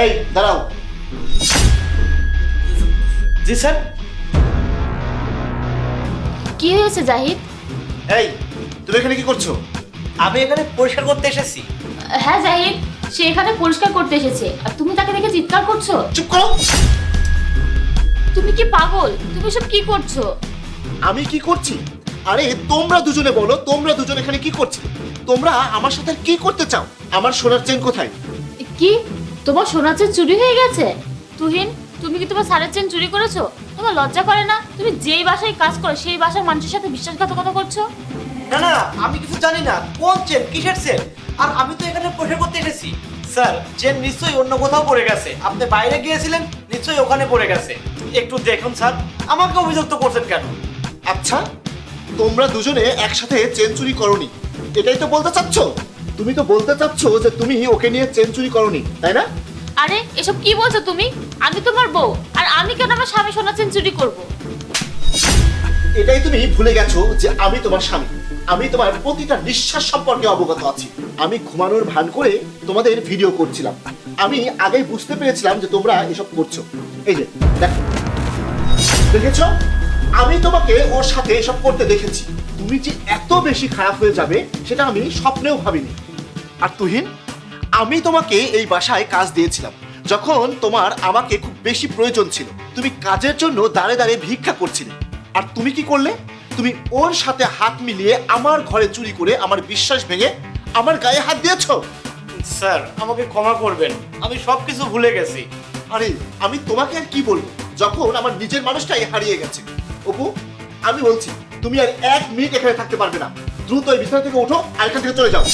এই দাঁড়াও। জি স্যার। কি হয়েছে জাহিদ? এই তুমি এখানে কি করছো? আমি এখানে পরিষ্কার করতে এসেছি। হ্যাঁ জাহিদ, সে এখানে পরিষ্কার করতে এসেছে আর তুমি তাকে দেখে চিৎকার করছো। চুপ করো। তুমি কি পাগল? তুমি সব কি করছো? আমি কি করছি? আরে তোমরা দুজনে বলো, তোমরা দুজন এখানে কি করছো? তোমরা আমার সাথে কি করতে চাও? আমার সোনার চেন কোথায়? কি তোমার সোনার চেন চুরি হয়ে গেছে? তুহিন, তুমি কি তোমার স্যারের চেন চুরি করেছো? তোমার লজ্জা করে না? তুমি যেই বাসায় কাজ করো সেই বাসার মানুষের সাথে বিশ্বাসঘাতকতা করছো। না না, আমি কিছু জানি না। কোন চেন, কিসের চেন? আর আমি তো এখানে পরিষ্কার করতে এসেছি। স্যার, চেন নিশ্চয়ই অন্য কোথাও পড়ে গেছে। আপনি বাইরে গিয়েছিলেন, নিশ্চয়ই ওখানে পড়ে গেছে। একটু দেখুন স্যার, আমাকে অভিযুক্ত করছেন কেন? আচ্ছা, তোমরা দুজনে একসাথে চেন চুরি করোনি, এটাই তো বলতে চাচ্ছ? তুমি তো বলতে চাচ্ছ যে তুমি ওকে নিয়ে চেন চুরি করোনি, তাই না? আরে এসব কি বলছো তুমি? আমি তোমার বউ, আর আমি কেন আমার স্বামী সোনার চেন চুরি করবো? এটাই তুমি ভুলে গেছো যে আমি তোমার স্বামী। আমি তোমার প্রতিটা নিঃশ্বাস সম্পর্কে অবগত আছি। আমি ঘুমানোর ভান করে তোমাদের ভিডিও করছিলাম। আমি আগেই বুঝতে পেরেছিলাম যে তোমরা এসব করছো। এই যে দেখো, দেখেছো? আমি তোমাকে ওর সাথে এসব করতে দেখেছি। তুমি যে এত বেশি খারাপ হয়ে যাবে সেটা আমি স্বপ্নেও ভাবিনি। আর তুহিন, আমি তোমাকে এই বাসায় কাজ দিয়েছিলাম যখন তোমার আমাকে খুব বেশি প্রয়োজন ছিল। তুমি কাজের জন্য দাঁড়ে দাঁড়িয়ে ভিক্ষা করছিলে। আর তুমি কি করলে? তুমি ওর সাথে হাত মিলিয়ে আমার ঘরে চুরি করে আমার বিশ্বাস ভেঙে আমার গায়ে হাত দিয়েছো। স্যার, আমাকে ক্ষমা করবেন, আমি সবকিছু ভুলে গেছি। আরে আমি তোমাকে আর কি বলবো যখন আমার নিজের মানুষটাই হারিয়ে গেছে। অপু, আমি বলছি তুমি আর 1 মিনিট এখানে থাকতে পারবে না। দ্রুত এই বিছানা থেকে ওঠো আর এখান থেকে চলে যাও।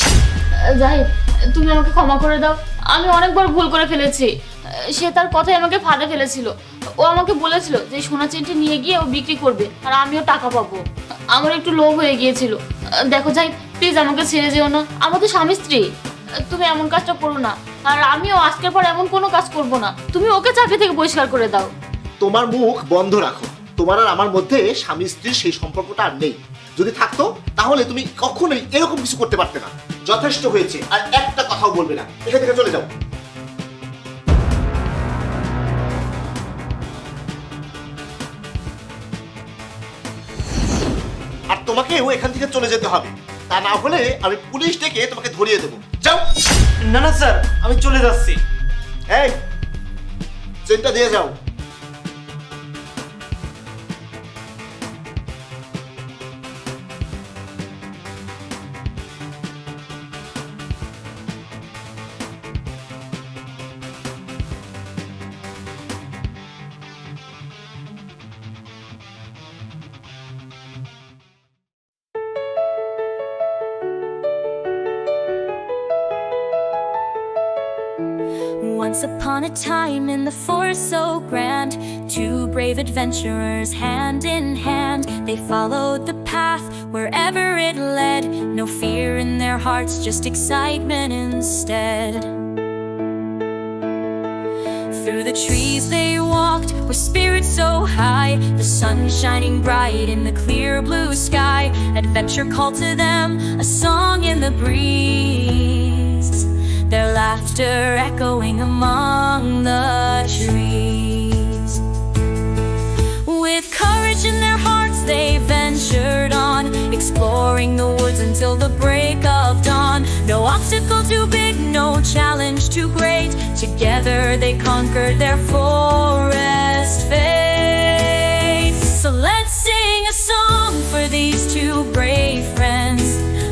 জাহিদ, তুমি আমাকে ক্ষমা করে দাও। আমি অনেকবার ভুল করে ফেলেছি। সে তার কথাই আমাকে ফাঁদে ফেলেছিল। ও আমাকে বলেছিল যে সোনা চেনটি নিয়ে গিয়ে ও বিক্রি করবে আর আমিও টাকা পাবো। আমার একটু লোভ হয়ে গিয়েছিল। দেখো জাহিদ, প্লিজ আমাকে ছেড়ে যেও না। আমাদের স্বামী স্ত্রী, তুমি এমন কাজটা করো না। আর আমিও আজকের পর এমন কোনো কাজ করব না। তুমি ওকে চাকরি থেকে বহিষ্কার করে দাও। তোমার মুখ বন্ধ রাখো। তোমার আর আমার মধ্যে স্বামী স্ত্রীর সেই সম্পর্কটা আর নেই। যদি থাকতো তাহলে তুমি কখনোই এরকম কিছু করতে পারতে না। যথেষ্ট হয়েছে, আর একটা কথাও বলবে না। এখান থেকে চলে যাও। আর তোমাকেও এখান থেকে চলে যেতে হবে, তা না হলে আমি পুলিশ ডেকে তোমাকে ধরিয়ে দেবো। যাও। না না স্যার, আমি চলে যাচ্ছি। এই চেনটা দিয়ে যাও। Once upon a time in the forest so grand, two brave adventurers hand in hand, they followed the path wherever it led. No fear in their hearts, just excitement instead. Through the trees they walked with spirits so high, the sun shining bright in the clear blue sky. Adventure called to them, a song in the breeze, their laughter echoing among the trees. With courage in their hearts they ventured on, exploring the woods until the break of dawn. No obstacle too big, no challenge too great. Together they conquered their forest fate. So let's sing a song for these two brave friends,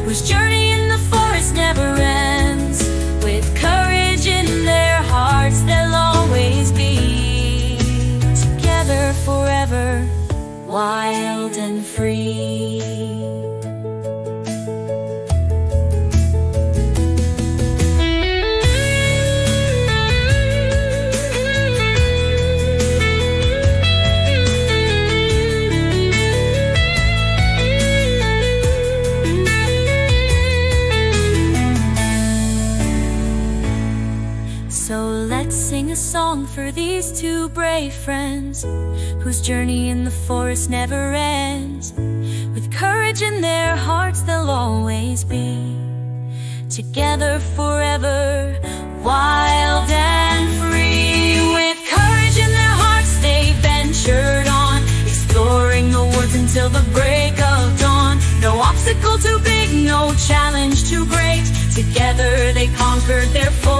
whose journey in the forest never ends. With courage in their hearts they'll always be together forever, wild and free. So let's sing a song for these two brave friends, whose journey in the forest never ends. With courage in their hearts they'll always be together forever, wild and free. Together they conquered their foes.